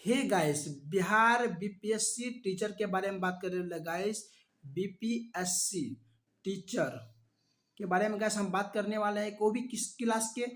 हे guys, Bihar BPSC teacher के बारे में बात कर रहे हैं गाइस। बीपीएससी टीचर के बारे में गाइस हम बात करने वाले हैं। वो भी किस क्लास के?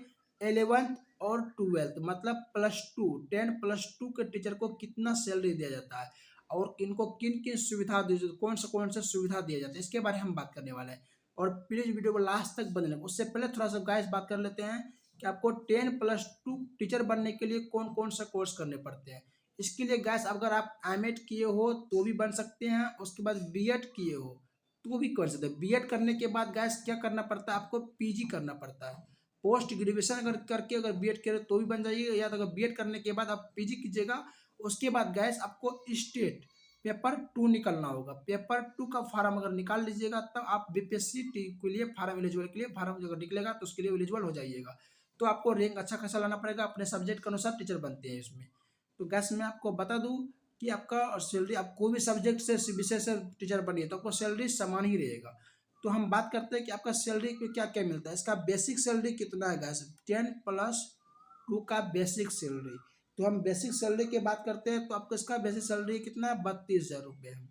11th और 12th, मतलब +2 10 +2 के टीचर को कितना सैलरी दिया जाता है और इनको किन किन सुविधा दी जाती है, कौन से सुविधा दिया जाता है, इसके बारे में हम बात करने वाले हैं। और प्लीज वीडियो को लास्ट तक बने। उससे पहले थोड़ा सा गाइस बात कर लेते हैं कि आपको 10+2 टीचर बनने के लिए कौन कौन सा कोर्स करने पड़ते हैं। इसके लिए गैस अगर आप एमएड किए हो तो भी बन सकते हैं, उसके बाद बीएड किए हो तो भी कर सकते हैं। बीएड करने के बाद गैस क्या करना पड़ता है, आपको पीजी करना पड़ता है। पोस्ट ग्रेजुएशन अगर करके अगर बीएड करें तो भी बन जाइएगा, या तो अगर बीएड करने के बाद आप पीजी कीजिएगा। उसके बाद गैस आपको स्टेट पेपर 2 निकलना होगा। पेपर 2 का फॉर्म अगर निकाल लीजिएगा तब आप बीपीएससी के लिए फॉर्म एलिजिबल के लिए फॉर्म अगर निकलेगा तो उसके लिए एलिजिबल हो जाइएगा। तो आपको रैंक अच्छा खासा लाना पड़ेगा, अपने सब्जेक्ट के अनुसार टीचर बनते हैं इसमें। तो गैस मैं आपको बता दूं कि आपका सैलरी, आप कोई भी सब्जेक्ट से विषय से टीचर बनिए तो आपको सैलरी समान ही रहेगा। तो हम बात करते हैं कि आपका सैलरी को क्या क्या मिलता है। इसका बेसिक सैलरी कितना है गैस? 10+2 का बेसिक सैलरी। तो हम बेसिक सैलरी की बात करते हैं तो आपको इसका बेसिक सैलरी कितना है? 32,000 रुपये है।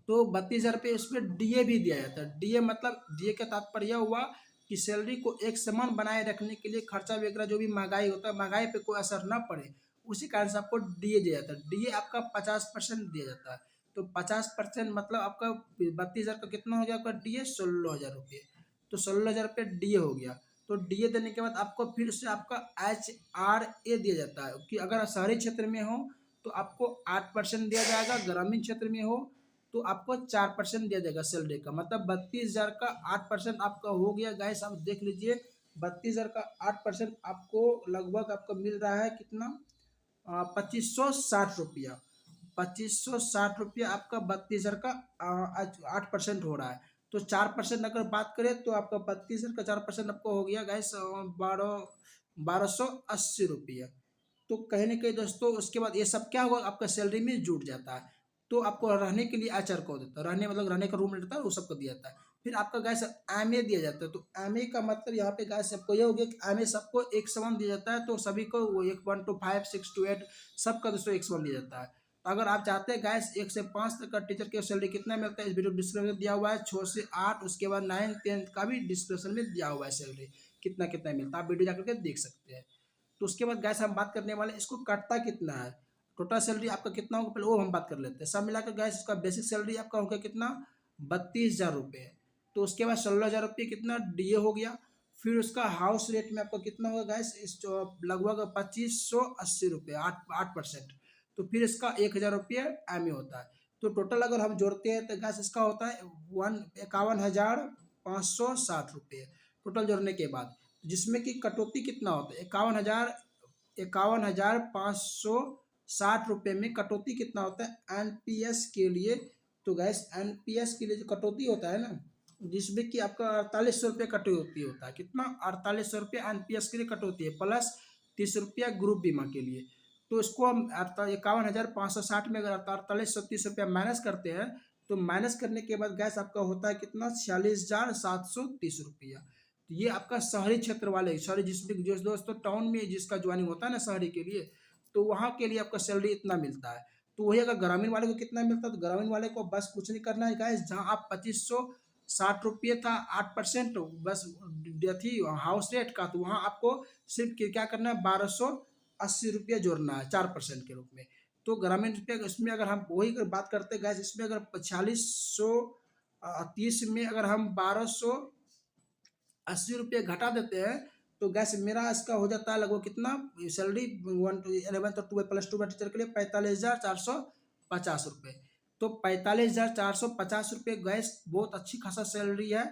तो 32,000 रुपये इसमें डीए भी दिया जाता है। डीए मतलब डीए का तात्पर्य हुआ कि सैलरी को एक समान बनाए रखने के लिए खर्चा वगैरह जो भी महंगाई होता है, महंगाई पे कोई असर ना पड़े, उसी कारण से आपको डीए दिया जाता है। डीए आपका 50% दिया जाता है। तो 50% मतलब आपका 32,000 का कितना हो गया? आपका डीए 16,000 रुपये। तो 16,000 रुपये डीए हो गया। तो डीए देने के बाद आपको फिर से आपका HRA दिया जाता है कि अगर शहरी क्षेत्र में हो तो आपको 8% दिया जाएगा, ग्रामीण क्षेत्र में हो तो आपको 4% दिया जाएगा सैलरी का। मतलब 32,000 का 8% आपका हो गया। गाइस आप देख लीजिए, 32,000 का 8% आपको लगभग आपको मिल रहा है कितना? 2560 रुपया। 2560 रुपया आपका 32,000 का 8% हो रहा है। तो 4% अगर बात करें तो आपका 32,000 का 4% आपको हो गया गाइस 1280 रुपया। तो कहीं ना कहीं दोस्तों उसके बाद ये सब क्या हुआ, आपका सैलरी में जुट जाता है। तो आपको रहने के लिए एचआर को देता है, रहने मतलब रहने का रूम रहता है वो सबको दिया जाता है। फिर आपका गैस एमए दिया जाता है। तो एमए का मतलब यहाँ पे गैस सबको ये हो गया कि एमए सबको एक समान दिया जाता है। तो सभी को वो 1 1 to 5 6 to 8 सबका दोस्तों एक समान दिया जाता है। तो अगर आप चाहते हैं गैस 1 से 5 तक का टीचर की सैलरी कितना मिलता है, इस वीडियो डिस्क्रिप्शन में दिया हुआ है। 6 से 8, उसके बाद 9 10 का भी डिस्क्रिप्शन में दिया हुआ है सैलरी कितना कितना मिलता है, आप वीडियो जाकर के देख सकते हैं। तो उसके बाद गैस हम बात करने वाले इसको कटता कितना है, टोटल सैलरी आपका कितना होगा पहले वो हम बात कर लेते हैं। सब मिलाकर गैस इसका बेसिक सैलरी आपका होगा कितना? 32,000 रुपये। तो उसके बाद 16,000 रुपये कितना डीए हो गया। फिर उसका हाउस रेट में आपको कितना होगा गैस? इस लगभग 2580 रुपये, 8%। तो फिर इसका 1,000 रुपये एम होता है। तो टोटल अगर हम जोड़ते हैं तो गैस इसका होता है 51,560 रुपये टोटल जोड़ने के बाद। जिसमें कि कटौती कितना होता है? 51,560 रुपये में कटौती कितना होता है एनपीएस के लिए? तो गैस एनपीएस के लिए जो कटौती होता है ना, जिसमें कि आपका 4800 रुपये कटौती होता है। कितना? 4800 रुपये एनपीएस के लिए कटौती है, प्लस 30 रुपया ग्रुप बीमा के लिए। तो इसको हम 51,560 में अगर 4830 रुपया माइनस करते हैं तो माइनस करने के बाद गैस आपका होता है कितना? 46,730 रुपया। तो ये आपका शहरी क्षेत्र वाले, शहरी जिसमें जो दोस्तों टाउन में जिसका ज्वाइनिंग होता है ना शहरी के लिए, तो वहाँ के लिए आपका सैलरी इतना मिलता है। तो वही अगर ग्रामीण वाले को कितना मिलता है, तो ग्रामीण वाले को बस कुछ नहीं करना है गाइस। जहाँ आप 2560 रुपये था 8% बस थी हाउस रेट का, तो वहाँ आपको सिर्फ क्या करना है? 1280 रुपया जोड़ना है 4% के रूप में। तो ग्रामीण रुपये इसमें अगर हम वही अगर बात करते हैं गैस, इसमें अगर 4630 में अगर हम 1280 रुपये घटा देते हैं तो गैस मेरा इसका हो जाता है लगभग कितना सैलरी 11 to 12 +2 टीचर के लिए 45,450 रुपये। तो 45,450 रुपये गैस बहुत अच्छी खासा सैलरी है।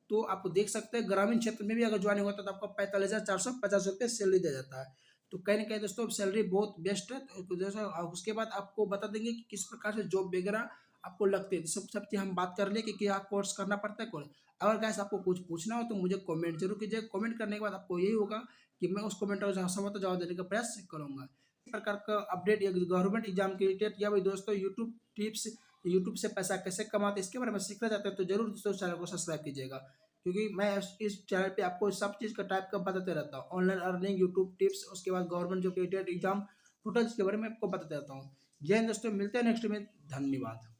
तो आप देख सकते हैं ग्रामीण क्षेत्र में भी अगर ज्वाइनिंग होता है तो आपको 45,450 रुपये सैलरी दिया जाता है। तो कहीं ना कहीं दोस्तों सैलरी बहुत बेस्ट है। तो जैसा उसके बाद आपको बता देंगे कि किस प्रकार से जॉब वगैरह आपको लगते हैं। सब चीज़ हम बात कर ले कि क्या कोर्स करना पड़ता है। अगर गैस आपको कुछ पूछना हो तो मुझे कमेंट जरूर कीजिए। कमेंट करने के बाद आपको यही होगा कि मैं उस कमेंट का समय तो जवाब देने का प्रयास करूंगा। इस प्रकार का अपडेट या गवर्नमेंट एग्जाम के रिलेटेड या भाई दोस्तों यूट्यूब टिप्स, यूट्यूब से पैसा कैसे कमाते इसके बारे में सीखना चाहते हैं तो जरूर दोस्तों चैनल को सब्सक्राइब कीजिएगा। क्योंकि मैं इस चैनल पे आपको सब चीज़ का टाइप का बताते रहता हूँ, ऑनलाइन अर्निंग, यूट्यूब टिप्स, उसके बाद गवर्नमेंट जो रिलेटेड एग्जाम टोटल इसके बारे में आपको बता देता हूँ। जय हिंद दोस्तों, मिलते हैं नेक्स्ट में, धन्यवाद।